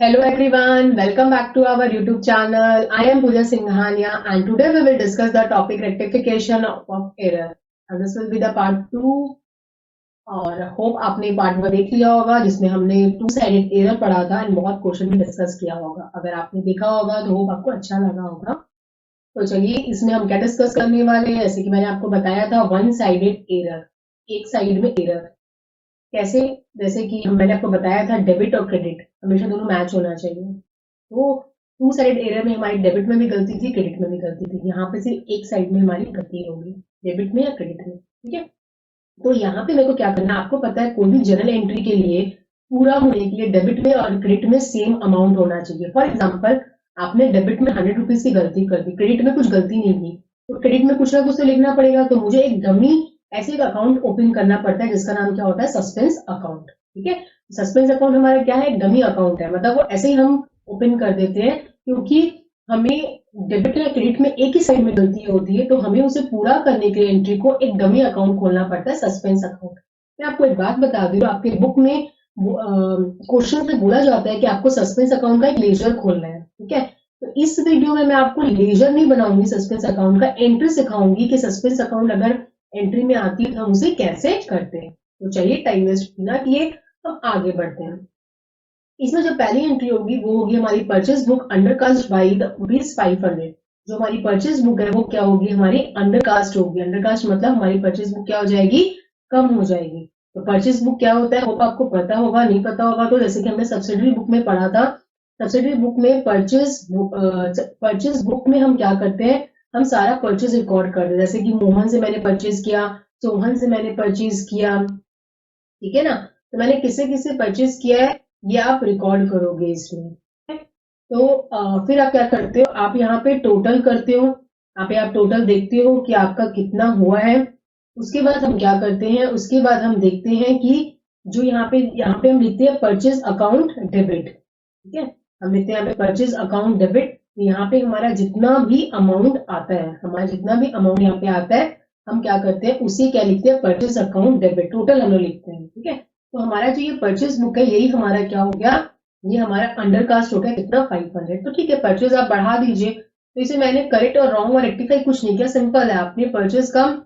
Hello everyone, welcome back to our YouTube channel. I am Pooja Singhania and today we will discuss the topic rectification of error. And this will be the part 2 और hope आपने part 1 देख लिया होगा जिसमें हमने two sided error पढ़ा था and बहुत क्वेश्चन भी डिस्कस किया होगा। अगर आपने देखा होगा तो होप आपको अच्छा लगा होगा। तो चलिए इसमें हम क्या डिस्कस करने वाले हैं, जैसे कि मैंने आपको बताया था वन साइडेड एरर, एक साइड में एरर कैसे, जैसे कि मैंने आपको बताया था डेबिट और क्रेडिट हमेशा दोनों मैच होना चाहिए। तो टू साइड एरर में हमारी डेबिट में भी गलती थी, क्रेडिट में भी गलती थी। यहाँ पे सिर्फ एक साइड में हमारी गलती होगी, डेबिट में या क्रेडिट में। ठीक है, तो यहाँ पे मेरे को क्या करना है, आपको पता है कोई भी जर्नल एंट्री के लिए पूरा होने के लिए डेबिट में और क्रेडिट में सेम अमाउंट होना चाहिए। फॉर एग्जाम्पल आपने डेबिट में 100 रुपीज की गलती कर दी, क्रेडिट में कुछ गलती नहीं की, तो क्रेडिट में कुछ ना कुछ तो लिखना पड़ेगा। तो मुझे एक डमी ऐसे एक अकाउंट ओपन करना पड़ता है जिसका नाम क्या होता है, सस्पेंस अकाउंट। ठीक है, सस्पेंस अकाउंट हमारा क्या है, एक डमी अकाउंट है, मतलब वो ऐसे ही हम ओपन कर देते हैं क्योंकि हमें डेबिट या क्रेडिट में एक ही साइड में गलती होती है, तो हमें उसे पूरा करने के लिए एंट्री को एक डमी अकाउंट खोलना पड़ता है, सस्पेंस अकाउंट। मैं आपको एक बात बता दूं, आपके बुक में क्वेश्चन में बोला जाता है कि आपको सस्पेंस अकाउंट का एक लेजर खोलना है। ठीक है, तो इस वीडियो में मैं आपको लेजर नहीं बनाऊंगी, सस्पेंस अकाउंट का एंट्री सिखाऊंगी कि सस्पेंस अकाउंट अगर एंट्री में आती है तो हम उसे कैसे करते हैं। तो चलिए टाइम वेस्ट बिना किए हम आगे बढ़ते हैं। इसमें जो पहली एंट्री होगी वो होगी हमारी purchase book undercast by the ₹500। जो हमारी परचेज बुक है वो क्या होगी, हमारी अंडरकास्ट होगी। अंडरकास्ट मतलब हमारी परचेज बुक क्या हो जाएगी, कम हो जाएगी। तो परचेज बुक क्या होता है, होप आपको पता होगा, नहीं पता होगा तो जैसे कि हमने सब्सिडरी बुक में पढ़ा था, सब्सिडरी बुक में परचेज बुक में हम क्या करते हैं, हम सारा परचेज रिकॉर्ड करते हैं। जैसे कि मोहन से मैंने परचेज किया, सोहन से मैंने परचेज किया, ठीक है ना, तो मैंने किसे किसे परचेज किया है ये आप रिकॉर्ड करोगे इसमें। तो फिर आप क्या करते हो, आप यहाँ पे टोटल करते हो, यहाँ पे आप टोटल देखते हो कि आपका कितना हुआ है। उसके बाद हम क्या करते हैं, उसके बाद हम देखते हैं कि जो यहाँ पे हम लिखते हैं परचेज अकाउंट डेबिट। ठीक है, हम लिखते हैं यहाँ पे परचेज अकाउंट डेबिट। तो यहाँ पे हमारा जितना भी अमाउंट आता है, हमारा जितना भी अमाउंट यहाँ पे आता है, हम क्या करते हैं उसी क्या लिखते हैं, परचेज अकाउंट डेबिट, टोटल हम लोग लिखते हैं। ठीक है, तो हमारा जो ये परचेज बुक है यही हमारा क्या हो गया, ये हमारा अंडरकास्ट हो गया कितना, 500। तो ठीक है, परचेज आप बढ़ा दीजिए। तो इसे मैंने करेक्ट और रॉन्ग और रेक्टिफाई कुछ नहीं किया, सिंपल है, आपने परचेज कम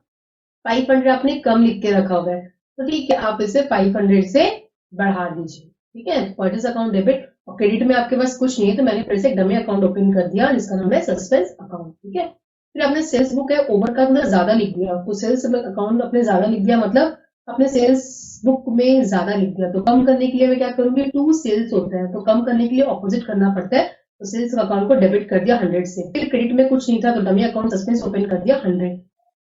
500 आपने कम लिख के रखा हुआ है, तो ठीक है आप इसे 500 से बढ़ा दीजिए। ठीक है, परचेज अकाउंट डेबिट और क्रेडिट में आपके पास कुछ नहीं है तो मैंने फिर से एक डमी अकाउंट ओपन कर दिया जिसका नाम है सस्पेंस अकाउंट। ठीक है, फिर आपने सेल्स बुक है ओवर का अंदर ज्यादा लिख दिया, तो सेल्स अकाउंट अपने ज्यादा लिख दिया, मतलब अपने सेल्स बुक में ज्यादा लिख दिया। तो कम करने के लिए मैं क्या करूंगी, टू सेल्स होता है तो कम करने के लिए ऑपोजिट करना पड़ता है, तो सेल्स अकाउंट को डेबिट कर दिया 100 से। फिर क्रेडिट में कुछ नहीं था तो डमी अकाउंट सस्पेंस ओपन कर दिया 100।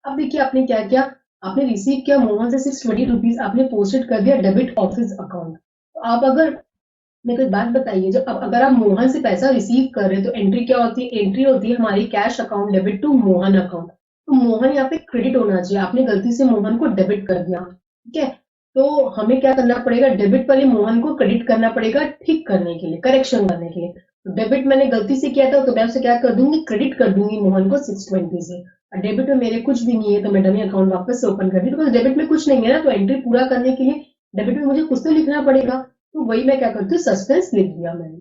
अब देखिए आपने क्या किया, आपने रिसीव किया मोहन से 620 रुपीज, आपने पोस्टेड कर दिया डेबिट ऑफिस अकाउंट। तो आप अगर मेरे को एक बात बताइए, जब अब अगर आप मोहन से पैसा रिसीव कर रहे हैं तो एंट्री क्या होती है, एंट्री होती है हमारी cash account debit to Mohan account. तो मोहन यहाँ पे क्रेडिट होना चाहिए, आपने गलती से मोहन को डेबिट कर दिया। ठीक है, तो हमें क्या करना पड़ेगा, डेबिट वाले मोहन को क्रेडिट करना पड़ेगा ठीक करने के लिए, करेक्शन करने के लिए। तो डेबिट मैंने गलती से किया था तो मैं उसे क्या कर दूंगी, क्रेडिट कर दूंगी मोहन को 620 से। और डेबिट में मेरे कुछ भी नहीं है तो मैं डमी अकाउंट वापस से ओपन कर दी, बिकॉज डेबिट में कुछ नहीं है ना, तो एंट्री पूरा करने के लिए डेबिट में मुझे कुछ तो लिखना पड़ेगा, तो वही मैं क्या करती हूँ, सस्पेंस लिख दिया मैंने।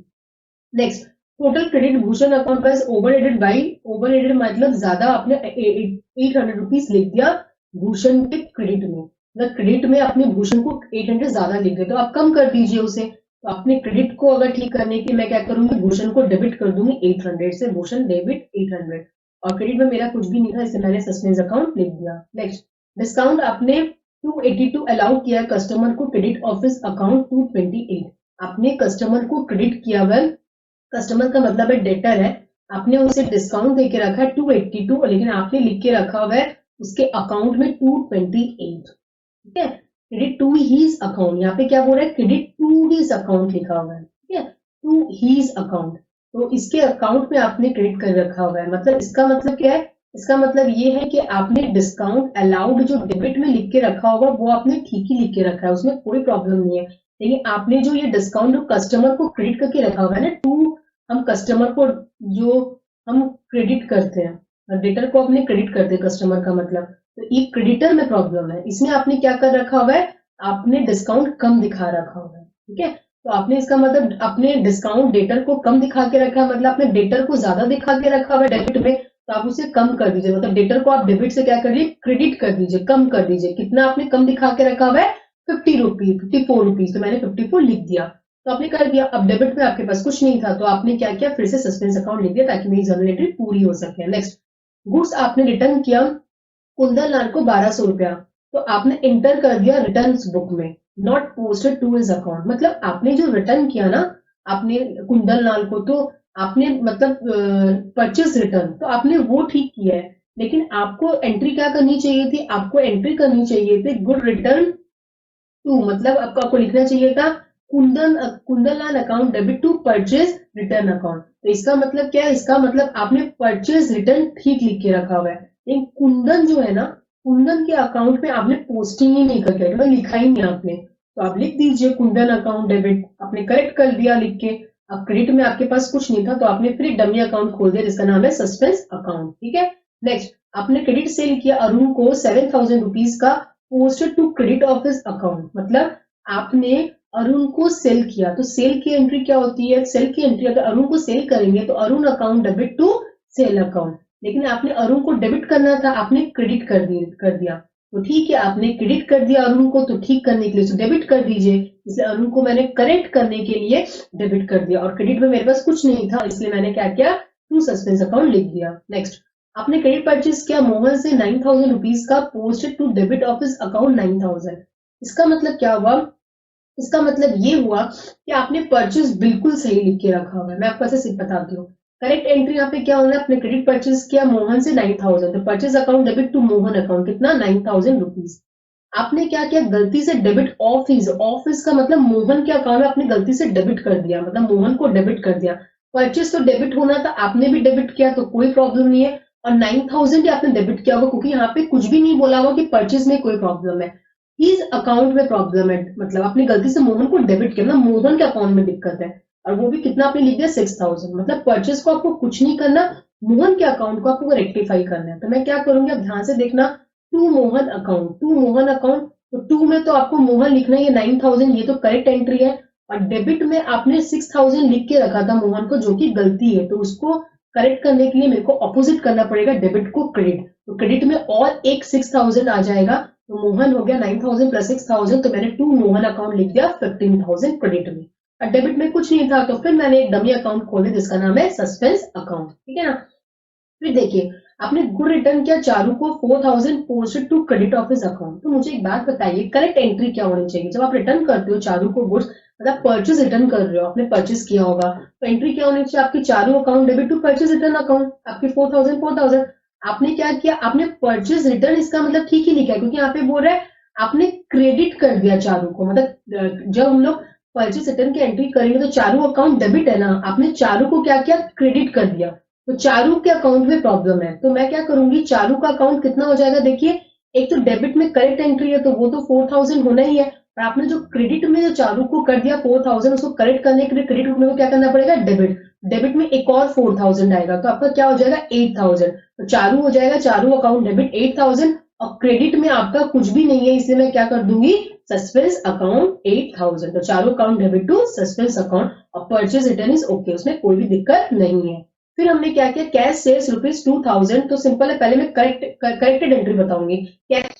Next, total credit Bhushan account price over added by, over added मतलब ज्यादा आपने 800 रुपीज लिख दिया भूषण के क्रेडिट में, मतलब क्रेडिट में आपने भूषण को 800 ज्यादा लिख दिया, तो आप कम कर दीजिए उसे। तो अपने क्रेडिट को अगर ठीक करने के लिए मैं क्या करूंगी, भूषण को डेबिट कर दूंगी 800 से, भूषण डेबिट 800। और क्रेडिट में मेरा कुछ भी नहीं था इससे मैंने सस्पेंस अकाउंट लिख दिया। नेक्स्ट, डिस्काउंट आपने 282 अलाउ किया कस्टमर को, क्रेडिट ऑफिस अकाउंट 228, आपने कस्टमर को क्रेडिट किया। वेल कस्टमर का मतलब है डेटर है, आपने उसे डिस्काउंट देके रखा है 282, लेकिन आपने लिख के रखा हुआ है उसके अकाउंट में 228। ठीक है, क्रेडिट टू हीज अकाउंट, यहाँ पे क्या बोल रहा है, क्रेडिट टू हीज अकाउंट लिखा हुआ है। ठीक है, टू हीज अकाउंट, तो इसके अकाउंट में आपने क्रेडिट कर रखा हुआ है, मतलब इसका मतलब क्या है, इसका मतलब ये है कि आपने डिस्काउंट अलाउड जो डेबिट में लिख के रखा होगा वो आपने ठीक ही लिख के रखा है, उसमें कोई प्रॉब्लम नहीं है। लेकिन आपने जो ये डिस्काउंट जो कस्टमर को क्रेडिट करके रखा हुआ है ना, टू, हम कस्टमर को जो हम क्रेडिट करते हैं, डेटर को अपने क्रेडिट करते हैं कस्टमर का मतलब, तो ये क्रेडिटर में प्रॉब्लम है, इसमें आपने क्या कर रखा हुआ है, आपने डिस्काउंट कम दिखा रखा हुआ है। ठीक है, तो आपने इसका मतलब अपने डिस्काउंट डेटर को कम दिखा के रखा है, मतलब अपने डेटर को ज्यादा दिखा के रखा हुआ है डेबिट में, तो आप उसे कम कर दीजिए, मतलब डेटर को आप डेबिट से क्या कर दीजिए, क्रेडिट कर दीजिए, कम कर दीजिए। कितना आपने कम दिखा के रखा हुआ है, 50 रुपीज, 54 रुपीज, तो मैंने 54 लिख दिया, तो आपने कर दिया। अब डेबिट में आपके पास कुछ नहीं था, तो आपने क्या किया, फिर से सस्पेंस अकाउंट लिख दिया ताकि मेरी जर्नल एंट्री पूरी हो सके। नेक्स्ट, गुड्स आपने रिटर्न किया कुंदन लाल को 1200 रुपया, तो आपने इंटर कर दिया रिटर्न बुक में, not posted to his account, मतलब आपने जो रिटर्न किया ना आपने कुंदन लाल को, तो आपने मतलब परचेस रिटर्न तो आपने वो ठीक किया है, लेकिन आपको एंट्री क्या करनी चाहिए थी, आपको एंट्री करनी चाहिए थी गुड रिटर्न टू, मतलब आपको लिखना चाहिए था Kundan Lal account debit to purchase return account. तो इसका मतलब क्या है, इसका मतलब आपने परचेज रिटर्न ठीक लिख के रखा हुआ है, लेकिन कुंदन जो है ना, कुंदन के अकाउंट में आपने पोस्टिंग ही नहीं करके मतलब लिखा ही नहीं आपने, तो आप लिख दीजिए कुंदन अकाउंट डेबिट, आपने करेक्ट कर दिया लिख के। अब क्रेडिट में आपके पास कुछ नहीं था, तो आपने फिर डमी अकाउंट खोल दिया जिसका नाम है सस्पेंस अकाउंट, ठीक है। नेक्स्ट, आपने क्रेडिट सेल किया अरुण को 7000 रुपीज का, posted to credit office account, मतलब आपने अरुण को सेल किया, तो सेल की एंट्री क्या होती है, सेल की एंट्री अगर अरुण को सेल करेंगे तो Arun account debit to sale account, लेकिन आपने अरुण को डेबिट करना था, आपने क्रेडिट कर दिया, तो ठीक है, आपने क्रेडिट कर दिया अरुण को, तो ठीक करने के लिए डेबिट कर दीजिए, इसलिए अरुण को मैंने करेक्ट करने के लिए डेबिट कर दिया, और क्रेडिट में मेरे पास कुछ नहीं था, इसलिए मैंने क्या किया, टू सस्पेंस अकाउंट लिख दिया। नेक्स्ट, आपने क्रेडिट परचेज किया मोहन से 9000 रुपीज का, posted to debit office account 9000, इसका मतलब क्या हुआ, इसका मतलब ये हुआ कि आपने परचेज बिल्कुल सही लिख के रखा हुआ है। मैं आपको ऐसे सिर्फ बताती हूँ, करेक्ट एंट्री यहाँ पे क्या होना है, आपने क्रेडिट परचेज किया मोहन से 9000, तो purchase account debit to Mohan account कितना, 9000 रुपीज। आपने क्या किया, गलती से डेबिट ऑफिस, ऑफिस का मतलब मोहन के अकाउंट में आपने गलती से डेबिट कर दिया, मतलब मोहन को डेबिट कर दिया। परचेज तो डेबिट होना था, आपने भी डेबिट किया, तो कोई प्रॉब्लम नहीं है, और 9000 भी आपने डेबिट किया होगा, क्योंकि यहाँ पे कुछ भी नहीं बोला हुआ कि परचेज में कोई प्रॉब्लम है, इस अकाउंट में प्रॉब्लम है, मतलब आपने गलती से मोहन को डेबिट किया, मतलब मोहन के अकाउंट में दिक्कत है, और वो भी कितना आपने लिख दिया, 6000, मतलब परचेज को आपको कुछ नहीं करना, मोहन के अकाउंट को आपको रेक्टिफाई करना है। तो मैं क्या करूंगी, अब ध्यान से देखना, to Mohan account, to Mohan account, तो टू में तो आपको मोहन लिखना है, ये 9000 ये तो करेक्ट एंट्री है, और डेबिट में आपने 6000 लिख के रखा था मोहन को, जो कि गलती है, तो उसको करेक्ट करने के लिए मेरे को ऑपोजिट करना पड़ेगा, डेबिट को क्रेडिट, तो क्रेडिट में और एक 6000 आ जाएगा, तो मोहन हो गया 9000 प्लस 6000, तो मैंने टू मोहन अकाउंट लिख दिया 15000 क्रेडिट में, और डेबिट में कुछ नहीं था, तो फिर मैंने एक डमी अकाउंट खोले जिसका नाम है सस्पेंस अकाउंट, ठीक है ना। फिर देखिए, आपने गुड रिटर्न किया चारू को 4000, posted to credit office account, तो मुझे एक बात बताइए, करेक्ट एंट्री क्या होनी चाहिए जब आप रिटर्न करते हो चारू को गुड्स, मतलब परचेज रिटर्न कर रहे हो, आपने परचेज किया होगा, तो एंट्री क्या होनी चाहिए आपकी, Charu account debit to purchase return account, आपके 4000 आपने क्या किया, आपने परचेज रिटर्न, इसका मतलब ठीक ही लिखा है, क्योंकि यहाँ पे बोल रहा है आपने क्रेडिट कर दिया चारू को, मतलब जब हम लोग परचेज रिटर्न की एंट्री करेंगे तो चारू अकाउंट डेबिट है ना, आपने चारू को क्या किया, क्रेडिट कर दिया, तो चारू के अकाउंट में प्रॉब्लम है, तो मैं क्या करूंगी, चारू का अकाउंट कितना हो जाएगा, देखिए, एक तो डेबिट में करेक्ट एंट्री है तो वो तो 4000 होना ही है, और आपने जो क्रेडिट में जो चारू को कर दिया 4000, उसको करेक्ट करने के लिए क्रेडिट में को क्या करना पड़ेगा, डेबिट, डेबिट में एक और 4000 आएगा, तो आपका क्या हो जाएगा, 8000, तो चारू हो जाएगा, चारू अकाउंट डेबिट 8000, और क्रेडिट में आपका कुछ भी नहीं है, इसलिए मैं क्या कर दूंगी, सस्पेंस अकाउंट 8000, तो Charu account debit to suspense account, और परचेज रिटर्न इज ओके, उसमें कोई भी दिक्कत नहीं है। फिर हमने क्या किया, कैश सेल्स रुपीज 2000, तो सिंपल है, पहले मैं करेक्टेड एंट्री बताऊंगी, कैश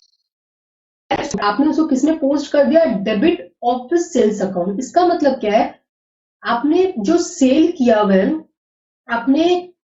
आपने उसको किसमें पोस्ट कर दिया, डेबिट ऑफिस सेल्स अकाउंट, इसका मतलब क्या है, आपने जो सेल किया हुआ है, आपने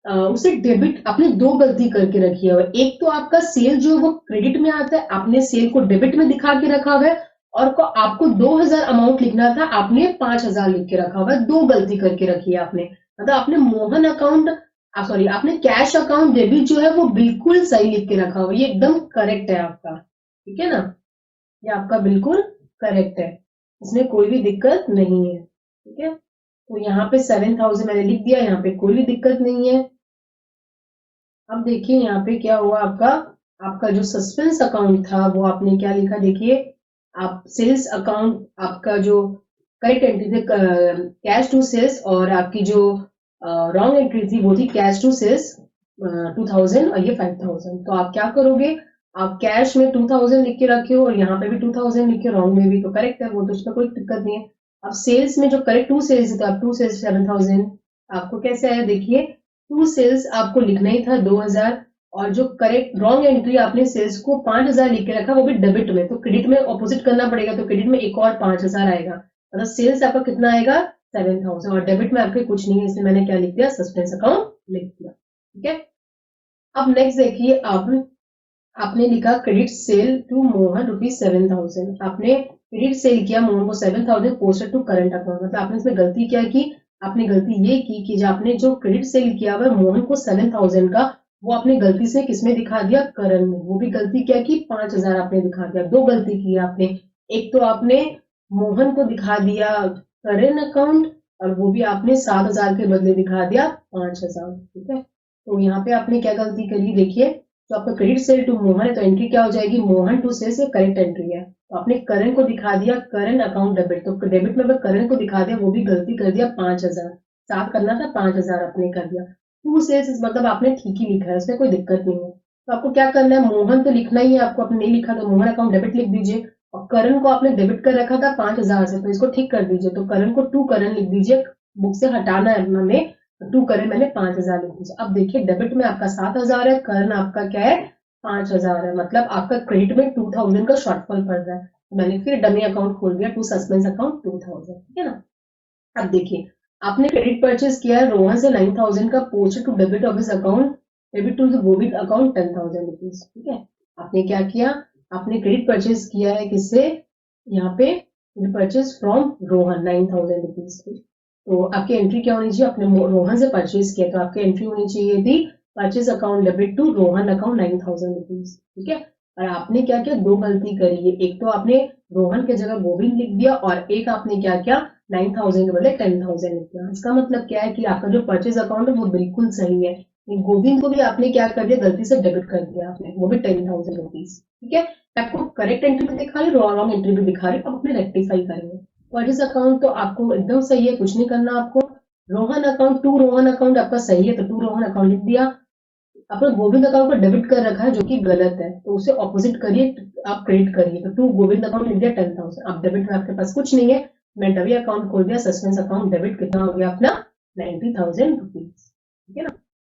उसे डेबिट, आपने दो गलती करके रखी है, एक तो आपका सेल जो वो क्रेडिट में आता है, आपने सेल को डेबिट में दिखा के रखा हुआ है, और आपको 2000 अमाउंट लिखना था, आपने 5000 लिख के रखा हुआ है, दो गलती करके रखी है आपने, मतलब आपने मोहन अकाउंट, सॉरी, आपने कैश अकाउंट डेबिट जो है वो बिल्कुल सही लिख के रखा हुआ है, ये एकदम करेक्ट है आपका, ठीक है ना, ये आपका बिल्कुल करेक्ट है, इसमें कोई भी दिक्कत नहीं है, ठीक है। तो यहाँ पे 7000 मैंने लिख दिया, यहाँ पे कोई भी दिक्कत नहीं है। अब देखिए यहाँ पे क्या हुआ, आपका आपका जो सस्पेंस अकाउंट था वो आपने क्या लिखा, देखिए, आप सेल्स अकाउंट, आपका जो करेक्ट एंट्री थी कैश टू सेल्स, और आपकी जो रॉन्ग एंट्री थी वो थी कैश टू सेल्स 2000, और ये 5000, तो आप क्या करोगे, आप कैश में 2000 लिख के रखे हो, और यहाँ पे भी 2000 लिख के, रॉन्ग में भी, तो करेक्ट है वो, तो उसमें कोई दिक्कत नहीं है। अब सेल्स में जो करेक्ट टू सेल्स था, टू सेल्स 7,000 आपको कैसे आया देखिए, टू सेल्स आपको लिखना ही था 2,000 और जो करेक्ट रॉन्ग एंट्री आपने सेल्स को 5,000 लिख के रखा वो भी डेबिट में, तो क्रेडिट में ऑपोजिट करना पड़ेगा, तो क्रेडिट में एक और 5,000 आएगा, मतलब सेल्स आपका कितना आएगा 7,000 और डेबिट में आपके कुछ नहीं है, इसलिए मैंने क्या लिख दिया सस्पेंस अकाउंट लिख दिया। ठीक है, अब नेक्स्ट देखिए, आपने लिखा क्रेडिट सेल टू मोहन ₹7,000, आपने क्रेडिट सेल किया मोहन को 7,000 पोस्टेड टू करंट अकाउंट, मतलब आपने इसमें गलती क्या की, आपने गलती ये की कि जो आपने जो क्रेडिट सेल किया हुआ मोहन को 7,000 का, वो आपने गलती से किसमें दिखा दिया करंट में, वो भी गलती क्या की 5,000 आपने दिखा दिया, दो गलती की आपने, एक तो आपने मोहन को दिखा दिया करंट अकाउंट और वो भी आपने 7,000 के बदले दिखा दिया 5,000। ठीक है, तो यहाँ पे आपने क्या गलती करी देखिए, तो आपका क्रेडिट सेल टू मोहन है तो एंट्री क्या हो जाएगी, मोहन टू सेल से करेक्ट एंट्री है, तो आपने करंट को दिखा दिया करंट अकाउंट डेबिट, तो डेबिट में अगर करंट को दिखा दिया वो भी गलती कर दिया 5,000, साफ करना था 5,000 आपने कर दिया, टू सेल्स मतलब आपने ठीक ही लिखा है, उसमें कोई दिक्कत नहीं है। तो आपको क्या करना है, मोहन तो लिखना ही है आपको, आपने नहीं लिखा तो मोहन अकाउंट डेबिट लिख दीजिए, और करंट को आपने डेबिट कर रखा था 5,000 से, तो इसको ठीक कर दीजिए, तो करंट को टू करंट लिख दीजिए, बुक से हटाना है हमें, टू करंट मैंने 5,000 लिख दीजिए। अब देखिए डेबिट में आपका 7,000 है, करंट आपका क्या है 5,000 है, मतलब आपका क्रेडिट में 2,000 का शॉर्टफॉल पड़ रहा है, मैंने फिर डमी अकाउंट खोल दिया टू सस्पेंस अकाउंट 2,000। ठीक है ना, अब देखिए आपने क्रेडिट परचेज किया है रोहन से 9,000 का, posted to debit of his account, debit to the Govind account 10,000 rupees. ठीक है, आपने क्या किया, आपने क्रेडिट परचेज किया है किससे, यहाँ पे परचेज फ्रॉम रोहन 9,000 रुपीज की, तो आपकी एंट्री क्या होनी चाहिए, आपने रोहन से परचेज किया तो आपकी एंट्री होनी चाहिए थी purchase account debit to Rohan account 9,000 rupees. ठीक है, और आपने क्या किया, दो गलती करी है, एक तो आपने रोहन के जगह गोविंद लिख दिया और एक आपने क्या किया 9,000 के बदले 10,000 लिख दिया। इसका मतलब क्या है कि आपका जो परचेज अकाउंट है वो बिल्कुल सही है, गोविंद को भी आपने क्या कर दिया गलती से डेबिट कर दिया आपने, वो भी 10,000 रुपीज। ठीक है, आपको करेक्ट एंट्री भी दिखा रही, रॉन्ग एंट्री भी दिखा रही, अब अपने रेक्टिफाई करेंगे। परचेज अकाउंट तो आपको एकदम सही है, कुछ नहीं करना आपको, Rohan account to Rohan account आपका सही है तो टू रोहन अकाउंट लिख दिया, आपने गोविंद अकाउंट को डेबिट कर रखा है जो कि गलत है, तो उसे ऑपोजिट करिए, आप क्रेडिट करिए, तो टू गोविंद अकाउंट लिख दिया 10,000, अब डेबिट में आपके पास कुछ नहीं है, मैं डबी अकाउंट खोल दिया सस्पेंस अकाउंट डेबिट, कितना हो गया अपना 90,000 रुपीज। ठीक है ना,